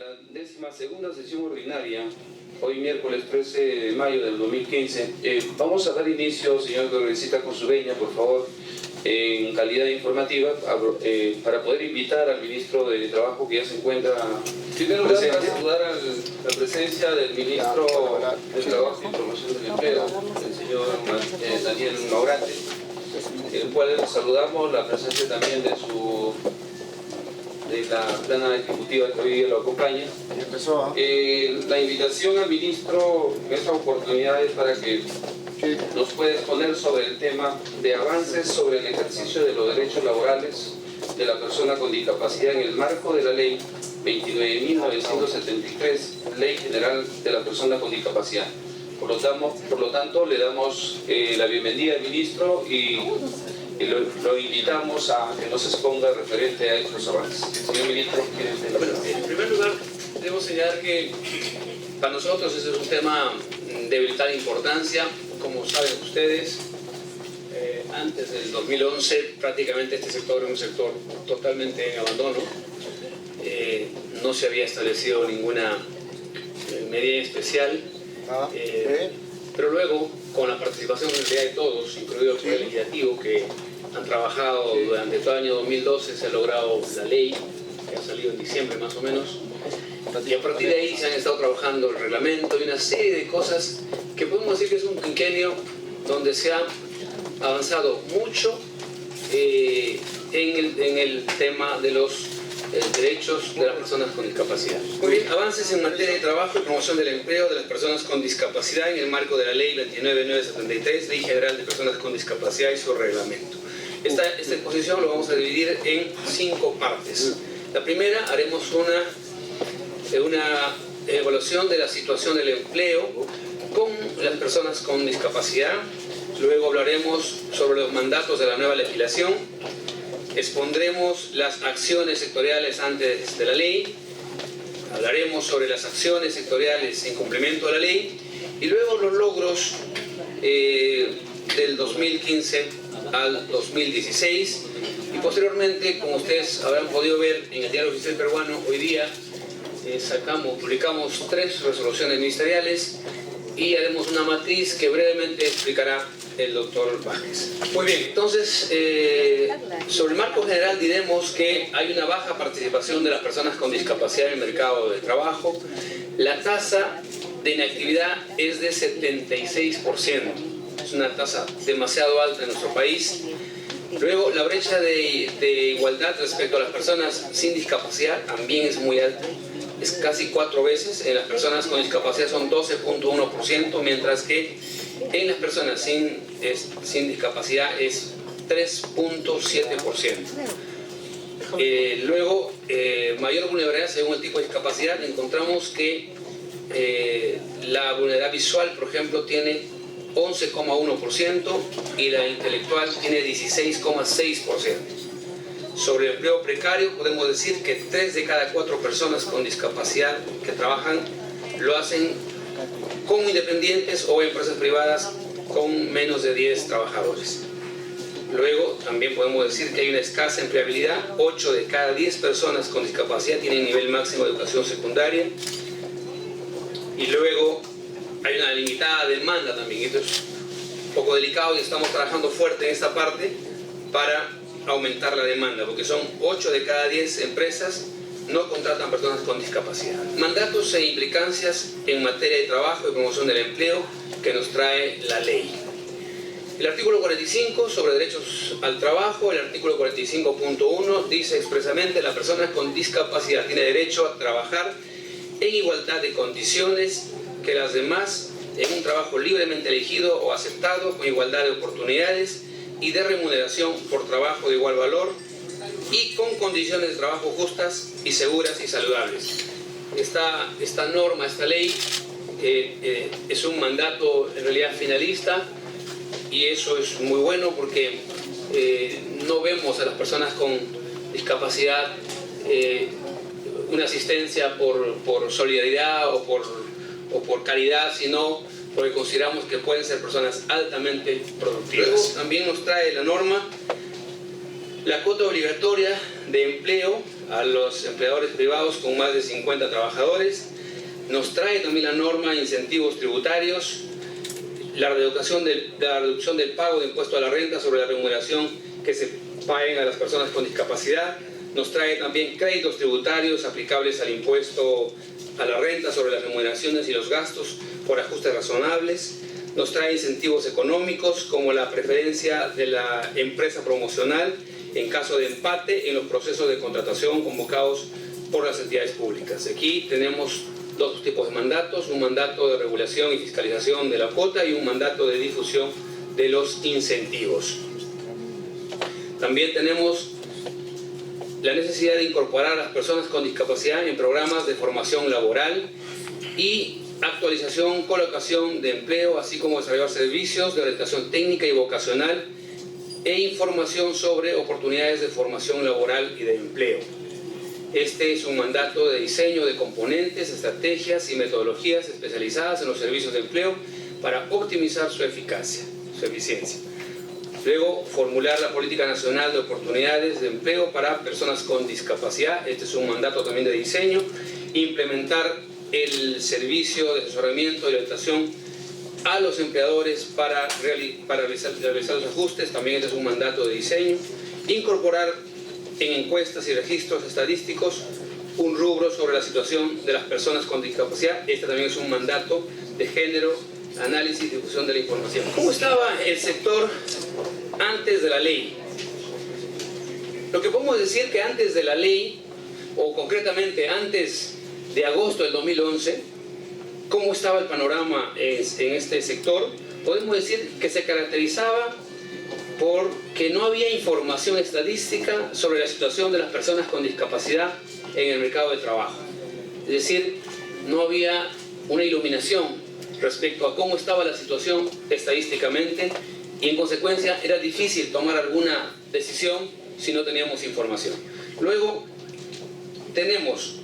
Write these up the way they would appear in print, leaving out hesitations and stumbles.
la 12ª sesión ordinaria, hoy miércoles 13 de mayo del 2015. Vamos a dar inicio, señor Congresista Consubeña, por favor, en calidad informativa, para poder invitar al ministro de Trabajo que ya se encuentra presente, para saludar a la presencia del ministro de Trabajo y Promoción del Empleo, el señor Daniel Maurate, el cual saludamos la presencia también de la plana ejecutiva que hoy día lo acompaña. La invitación al ministro en esta oportunidad es para que nos pueda exponer sobre el tema de avances sobre el ejercicio de los derechos laborales de la persona con discapacidad en el marco de la ley 29.973, Ley General de la Persona con Discapacidad. Por lo tanto, le damos la bienvenida al ministro y lo invitamos a que nos exponga referente a estos avances. Señor ministro, ¿quiere usted la palabra? En primer lugar, debo señalar que para nosotros ese es un tema de vital importancia. Como saben ustedes, antes del 2011 prácticamente este sector era un sector totalmente en abandono. No se había establecido ninguna medida especial, pero luego, con la participación en realidad de todos, incluido el Poder Legislativo, que han trabajado durante todo el año 2012, se ha logrado la ley, que ha salido en diciembre más o menos, y a partir de ahí se han estado trabajando el reglamento y una serie de cosas que podemos decir que es un quinquenio donde se ha avanzado mucho en el tema de los derechos de las personas con discapacidad. Muy bien, avances en materia de trabajo y promoción del empleo de las personas con discapacidad en el marco de la ley 29.973, Ley General de Personas con Discapacidad y su reglamento. Esta exposición lo vamos a dividir en 5 partes. La primera, haremos una evaluación de la situación del empleo con las personas con discapacidad. Luego hablaremos sobre los mandatos de la nueva legislación. Expondremos las acciones sectoriales antes de la ley. Hablaremos sobre las acciones sectoriales en cumplimiento de la ley. Y luego los logros del 2015 al 2016. Y posteriormente, como ustedes habrán podido ver en el Diario Oficial Peruano, hoy día publicamos 3 resoluciones ministeriales y haremos una matriz que brevemente explicará el doctor Vázquez. Muy bien, entonces, sobre el marco general diremos que hay una baja participación de las personas con discapacidad en el mercado de trabajo. La tasa de inactividad es de 76%. Es una tasa demasiado alta en nuestro país. Luego, la brecha de igualdad respecto a las personas sin discapacidad también es muy alta. Es casi 4 veces. En las personas con discapacidad son 12.1%, mientras que en las personas sin discapacidad es 3.7%. Luego, mayor vulnerabilidad según el tipo de discapacidad. Encontramos que la vulnerabilidad visual, por ejemplo, tiene 11.1% y la intelectual tiene 16.6%. Sobre el empleo precario podemos decir que 3 de cada 4 personas con discapacidad que trabajan lo hacen como independientes o empresas privadas con menos de 10 trabajadores. Luego también podemos decir que hay una escasa empleabilidad. 8 de cada 10 personas con discapacidad tienen nivel máximo de educación secundaria. Y luego hay una limitada demanda también. Esto es un poco delicado y estamos trabajando fuerte en esta parte para aumentar la demanda, porque son 8 de cada 10 empresas no contratan personas con discapacidad. Mandatos e implicancias en materia de trabajo y promoción del empleo que nos trae la ley. El artículo 45 sobre derechos al trabajo, el artículo 45.1 dice expresamente: la persona con discapacidad tiene derecho a trabajar en igualdad de condiciones que las demás, en un trabajo libremente elegido o aceptado, con igualdad de oportunidades y de remuneración por trabajo de igual valor y con condiciones de trabajo justas y seguras y saludables. Esta norma, esta ley, es un mandato en realidad finalista, y eso es muy bueno porque no vemos a las personas con discapacidad una asistencia por solidaridad o por caridad, sino porque consideramos que pueden ser personas altamente productivas. Luego, también nos trae la norma la cuota obligatoria de empleo a los empleadores privados con más de 50 trabajadores. Nos trae también la norma de incentivos tributarios, la reducción del pago de impuesto a la renta sobre la remuneración que se paguen a las personas con discapacidad. Nos trae también créditos tributarios aplicables al impuesto a la renta sobre las remuneraciones y los gastos por ajustes razonables. Nos trae incentivos económicos como la preferencia de la empresa promocional en caso de empate en los procesos de contratación convocados por las entidades públicas. Aquí tenemos dos tipos de mandatos: un mandato de regulación y fiscalización de la cuota y un mandato de difusión de los incentivos. También tenemos la necesidad de incorporar a las personas con discapacidad en programas de formación laboral y actualización, colocación de empleo, así como desarrollar servicios de orientación técnica y vocacional e información sobre oportunidades de formación laboral y de empleo. Este es un mandato de diseño de componentes, estrategias y metodologías especializadas en los servicios de empleo para optimizar su eficacia, su eficiencia. Luego, formular la política nacional de oportunidades de empleo para personas con discapacidad. Este es un mandato también de diseño. Implementar el servicio de asesoramiento y orientación a los empleadores para realizar los ajustes. También este es un mandato de diseño. Incorporar en encuestas y registros estadísticos un rubro sobre la situación de las personas con discapacidad. Este también es un mandato de género, análisis y difusión de la información. ¿Cómo estaba el sector antes de la ley? Lo que podemos decir que antes de la ley, o concretamente antes de agosto del 2011, ¿cómo estaba el panorama en este sector? Podemos decir que se caracterizaba porque no había información estadística sobre la situación de las personas con discapacidad en el mercado de trabajo. Es decir, no había una iluminación respecto a cómo estaba la situación estadísticamente y en consecuencia era difícil tomar alguna decisión si no teníamos información. Luego teníamos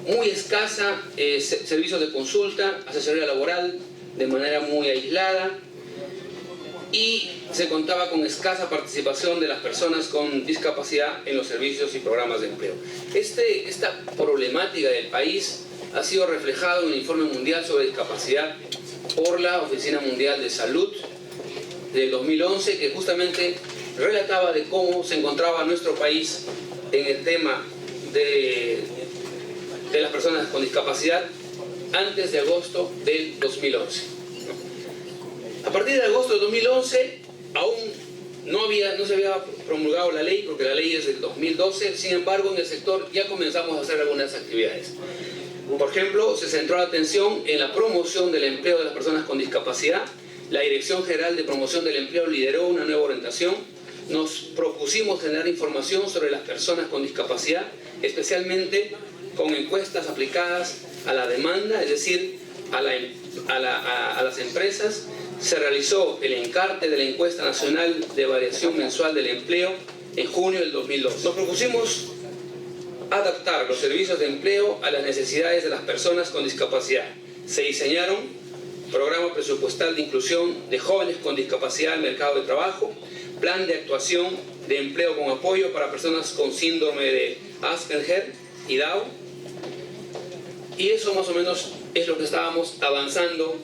muy escasa servicios de consulta, asesoría laboral de manera muy aislada, y se contaba con escasa participación de las personas con discapacidad en los servicios y programas de empleo. Esta problemática del país ha sido reflejado en el Informe Mundial sobre Discapacidad por la Oficina Mundial de Salud del 2011, que justamente relataba de cómo se encontraba nuestro país en el tema de las personas con discapacidad antes de agosto del 2011. A partir de agosto del 2011 aún no se había promulgado la ley, porque la ley es del 2012, sin embargo en el sector ya comenzamos a hacer algunas actividades. Por ejemplo, se centró la atención en la promoción del empleo de las personas con discapacidad. La Dirección General de Promoción del Empleo lideró una nueva orientación. Nos propusimos generar información sobre las personas con discapacidad, especialmente con encuestas aplicadas a la demanda, es decir, a las empresas. Se realizó el encarte de la Encuesta Nacional de Variación Mensual del Empleo en junio del 2012. Nos propusimos adaptar los servicios de empleo a las necesidades de las personas con discapacidad. Se diseñaron programa presupuestal de inclusión de jóvenes con discapacidad al mercado de trabajo, plan de actuación de empleo con apoyo para personas con síndrome de Asperger y Down, y eso más o menos es lo que estábamos avanzando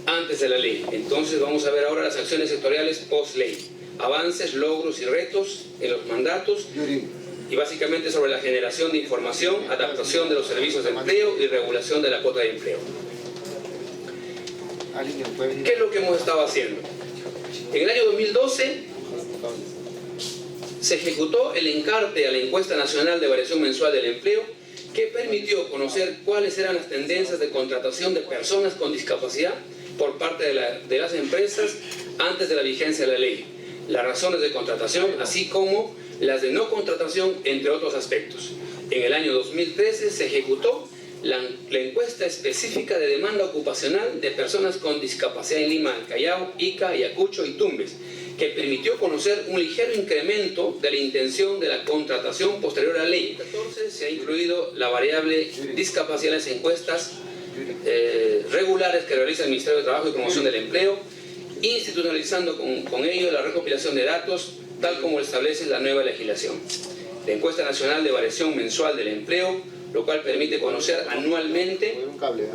antes de la ley. Entonces vamos a ver ahora las acciones sectoriales post-ley, avances, logros y retos en los mandatos, y básicamente sobre la generación de información, adaptación de los servicios de empleo y regulación de la cuota de empleo. ¿Qué es lo que hemos estado haciendo? En el año 2012 se ejecutó el encarte a la Encuesta Nacional de Variación Mensual del Empleo, que permitió conocer cuáles eran las tendencias de contratación de personas con discapacidad por parte de las empresas antes de la vigencia de la ley, las razones de contratación, así como las de no contratación, entre otros aspectos. En el año 2013 se ejecutó la encuesta específica de demanda ocupacional de personas con discapacidad en Lima, Callao, Ica, Ayacucho y Tumbes, que permitió conocer un ligero incremento de la intención de la contratación posterior a la ley. En 2014 se ha incluido la variable discapacidad en las encuestas regulares que realiza el Ministerio de Trabajo y Promoción del Empleo, institucionalizando con ello la recopilación de datos tal como lo establece la nueva legislación. La encuesta nacional de variación mensual del empleo, lo cual permite conocer anualmente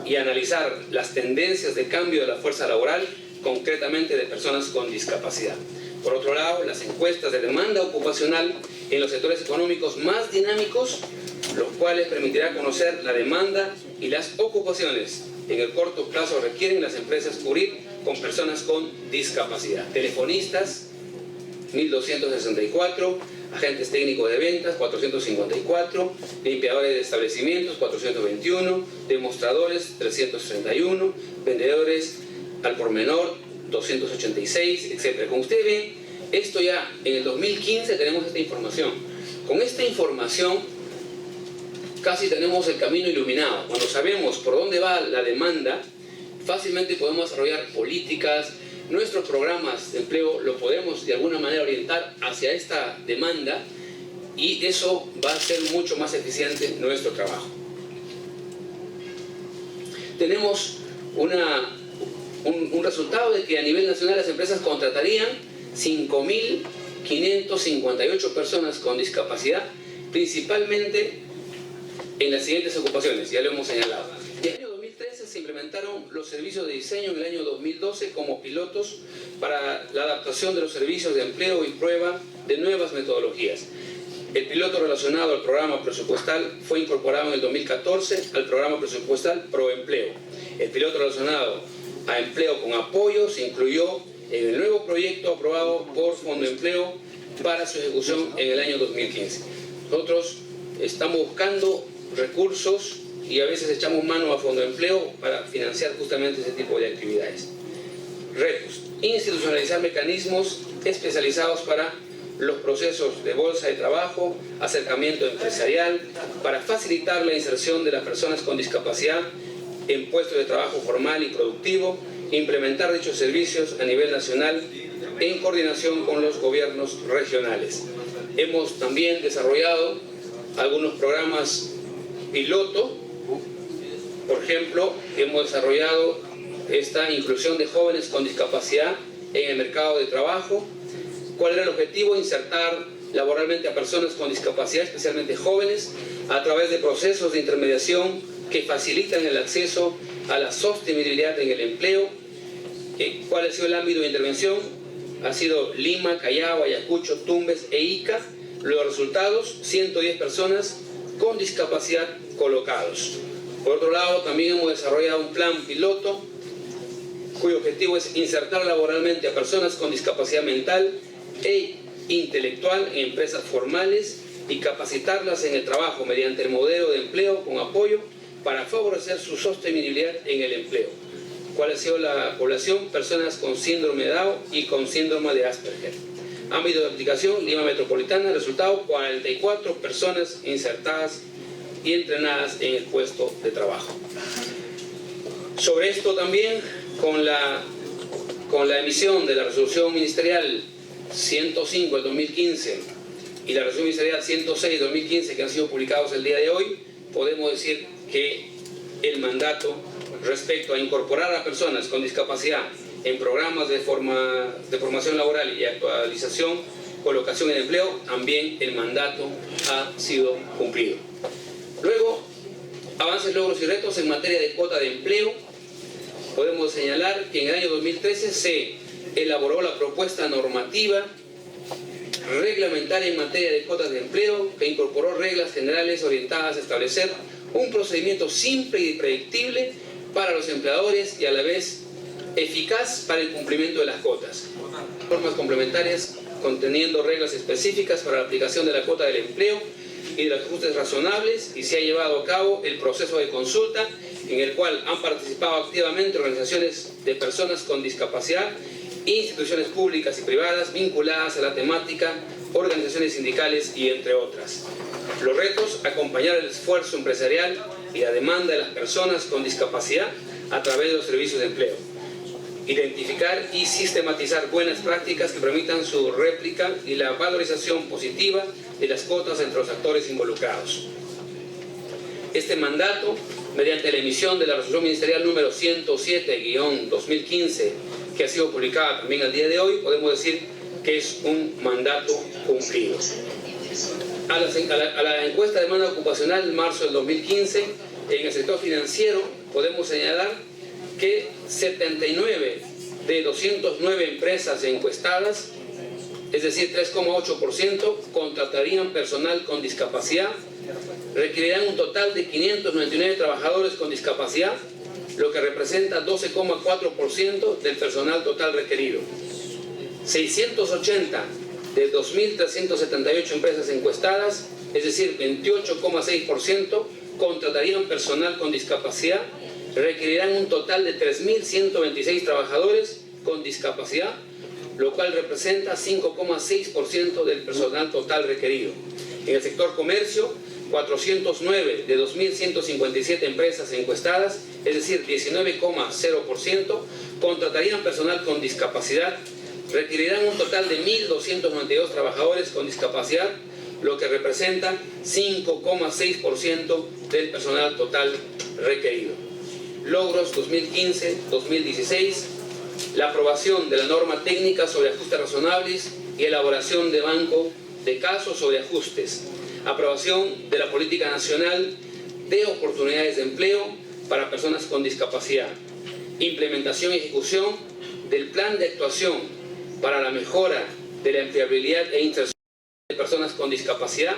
y analizar las tendencias de cambio de la fuerza laboral, concretamente de personas con discapacidad. Por otro lado, las encuestas de demanda ocupacional en los sectores económicos más dinámicos, los cuales permitirá conocer la demanda y las ocupaciones en el corto plazo requieren las empresas cubrir con personas con discapacidad. Telefonistas, 1.264, agentes técnicos de ventas, 454, limpiadores de establecimientos, 421, demostradores, 331, vendedores al por menor, 286, etc. Como usted ve, esto ya en el 2015 tenemos esta información. Con esta información casi tenemos el camino iluminado. Cuando sabemos por dónde va la demanda, fácilmente podemos desarrollar políticas. Nuestros programas de empleo lo podemos de alguna manera orientar hacia esta demanda y eso va a ser mucho más eficiente nuestro trabajo. Tenemos un resultado de que a nivel nacional las empresas contratarían 5.558 personas con discapacidad, principalmente en las siguientes ocupaciones, ya lo hemos señalado. En el año 2013 se implementaron los servicios de diseño en el año 2012 como pilotos para la adaptación de los servicios de empleo y prueba de nuevas metodologías. El piloto relacionado al programa presupuestal fue incorporado en el 2014 al programa presupuestal Proempleo. El piloto relacionado a empleo con apoyo se incluyó en el nuevo proyecto aprobado por Fondo de Empleo para su ejecución en el año 2015. Nosotros estamos buscando recursos y a veces echamos mano a Fondo de Empleo para financiar justamente ese tipo de actividades. Retos: institucionalizar mecanismos especializados para los procesos de bolsa de trabajo, acercamiento empresarial, para facilitar la inserción de las personas con discapacidad en puestos de trabajo formal y productivo, implementar dichos servicios a nivel nacional en coordinación con los gobiernos regionales. Hemos también desarrollado algunos programas piloto. Por ejemplo, hemos desarrollado esta inclusión de jóvenes con discapacidad en el mercado de trabajo. ¿Cuál era el objetivo? Insertar laboralmente a personas con discapacidad, especialmente jóvenes, a través de procesos de intermediación que facilitan el acceso a la sostenibilidad en el empleo. ¿Cuál ha sido el ámbito de intervención? Ha sido Lima, Callao, Ayacucho, Tumbes e Ica. Los resultados: 110 personas con discapacidad colocados. Por otro lado, también hemos desarrollado un plan piloto cuyo objetivo es insertar laboralmente a personas con discapacidad mental e intelectual en empresas formales y capacitarlas en el trabajo mediante el modelo de empleo con apoyo para favorecer su sostenibilidad en el empleo. ¿Cuál ha sido la población? Personas con síndrome de Down y con síndrome de Asperger. Ámbito de aplicación: Lima Metropolitana. Resultado: 44 personas insertadas y entrenadas en el puesto de trabajo. Sobre esto también, con la emisión de la resolución ministerial 105 del 2015 y la resolución ministerial 106 del 2015 que han sido publicados el día de hoy, podemos decir que el mandato respecto a incorporar a personas con discapacidad en programas de formación laboral y actualización, colocación en empleo, también el mandato ha sido cumplido. Luego, avances, logros y retos en materia de cuota de empleo. Podemos señalar que en el año 2013 se elaboró la propuesta normativa reglamentaria en materia de cuotas de empleo, que incorporó reglas generales orientadas a establecer un procedimiento simple y predictible para los empleadores y a la vez eficaz para el cumplimiento de las cuotas. Normas complementarias conteniendo reglas específicas para la aplicación de la cuota del empleo y de los ajustes razonables, y se ha llevado a cabo el proceso de consulta en el cual han participado activamente organizaciones de personas con discapacidad, instituciones públicas y privadas vinculadas a la temática, organizaciones sindicales y entre otras. Los retos: acompañar el esfuerzo empresarial y la demanda de las personas con discapacidad a través de los servicios de empleo. Identificar y sistematizar buenas prácticas que permitan su réplica y la valorización positiva de las cuotas entre los actores involucrados. Este mandato, mediante la emisión de la resolución ministerial número 107-2015, que ha sido publicada también al día de hoy, podemos decir que es un mandato cumplido. A la encuesta de demanda ocupacional en marzo del 2015, en el sector financiero podemos señalar que 79 de 209 empresas encuestadas, es decir, 3,8%, contratarían personal con discapacidad, requerirán un total de 599 trabajadores con discapacidad, lo que representa 12,4% del personal total requerido. 680 de 2.378 empresas encuestadas, es decir, 28,6%, contratarían personal con discapacidad, requerirán un total de 3.126 trabajadores con discapacidad, lo cual representa 5,6% del personal total requerido. En el sector comercio, 409 de 2.157 empresas encuestadas, es decir, 19,0%, contratarían personal con discapacidad, requerirán un total de 1.292 trabajadores con discapacidad, lo que representa 5,6% del personal total requerido. Logros 2015-2016, la aprobación de la norma técnica sobre ajustes razonables y elaboración de banco de casos sobre ajustes, aprobación de la Política Nacional de Oportunidades de Empleo para Personas con Discapacidad, implementación y ejecución del Plan de Actuación para la mejora de la empleabilidad e inserción de personas con discapacidad,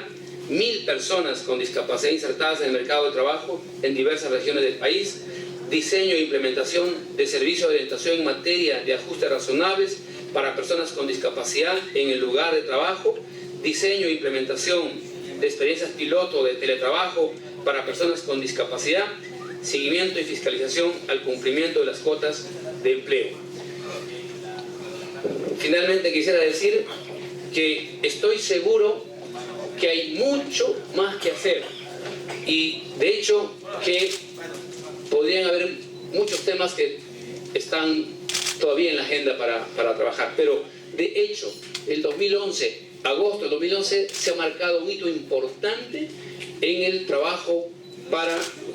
1.000 personas con discapacidad insertadas en el mercado de trabajo en diversas regiones del país, diseño e implementación de servicios de orientación en materia de ajustes razonables para personas con discapacidad en el lugar de trabajo, diseño e implementación de experiencias piloto de teletrabajo para personas con discapacidad, seguimiento y fiscalización al cumplimiento de las cuotas de empleo. Finalmente quisiera decir que estoy seguro que hay mucho más que hacer y de hecho que podrían haber muchos temas que están todavía en la agenda para trabajar, pero de hecho el 2011, agosto del 2011, se ha marcado un hito importante en el trabajo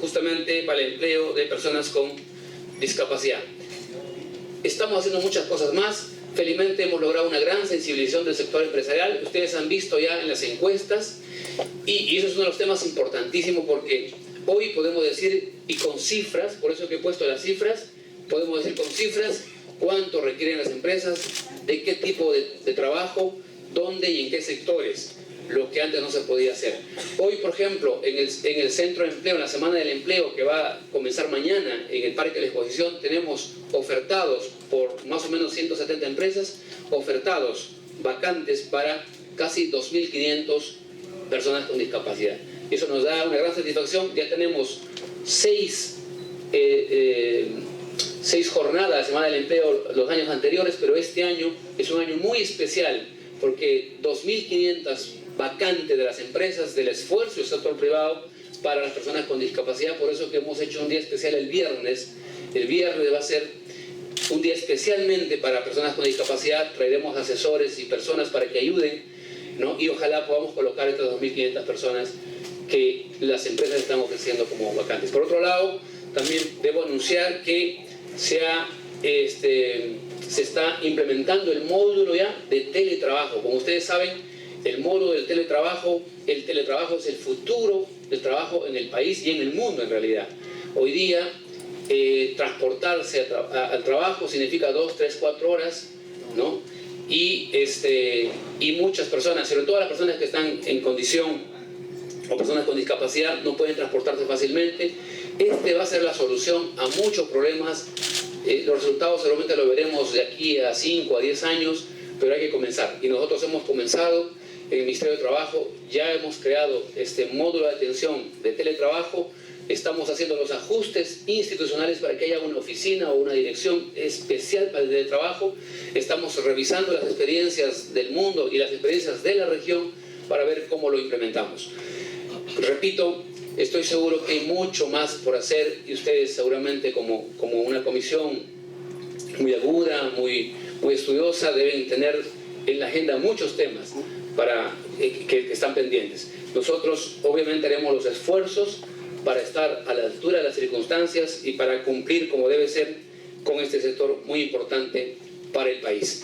justamente para el empleo de personas con discapacidad. Estamos haciendo muchas cosas más. Felizmente hemos logrado una gran sensibilización del sector empresarial. Ustedes han visto ya en las encuestas y eso es uno de los temas importantísimos porque hoy podemos decir, y con cifras, por eso que he puesto las cifras, podemos decir con cifras cuánto requieren las empresas, de qué tipo de trabajo, dónde y en qué sectores, lo que antes no se podía hacer. Hoy, por ejemplo, en el Centro de Empleo, en la Semana del Empleo, que va a comenzar mañana en el Parque de la Exposición, tenemos ofertados por más o menos 170 empresas, ofertados vacantes para casi 2.500 personas con discapacidad. Eso nos da una gran satisfacción. Ya tenemos 6 jornadas de Semana del Empleo los años anteriores, pero este año es un año muy especial porque 2.500 vacantes de las empresas, del esfuerzo del sector privado para las personas con discapacidad. Por eso que hemos hecho un día especial el viernes. El viernes va a ser un día especialmente para personas con discapacidad. Traeremos asesores y personas para que ayuden, ¿no? Y ojalá podamos colocar estas 2.500 personas que las empresas están ofreciendo como vacantes. Por otro lado, también debo anunciar que se está implementando el módulo ya de teletrabajo. Como ustedes saben, el módulo del teletrabajo, el teletrabajo es el futuro del trabajo en el país y en el mundo en realidad. Hoy día transportarse al trabajo significa 2, 3, 4 horas, ¿no? Y muchas personas, sobre todo las personas que están en condición o personas con discapacidad, no pueden transportarse fácilmente. Va a ser la solución a muchos problemas. Los resultados seguramente lo veremos de aquí a 5 a 10 años, pero hay que comenzar. Y nosotros hemos comenzado en el Ministerio de Trabajo, ya hemos creado este módulo de atención de teletrabajo, estamos haciendo los ajustes institucionales para que haya una oficina o una dirección especial para el teletrabajo, estamos revisando las experiencias del mundo y las experiencias de la región para ver cómo lo implementamos. Repito, estoy seguro que hay mucho más por hacer y ustedes seguramente como una comisión muy aguda, muy estudiosa, deben tener en la agenda muchos temas que están pendientes. Nosotros obviamente haremos los esfuerzos para estar a la altura de las circunstancias y para cumplir como debe ser con este sector muy importante para el país.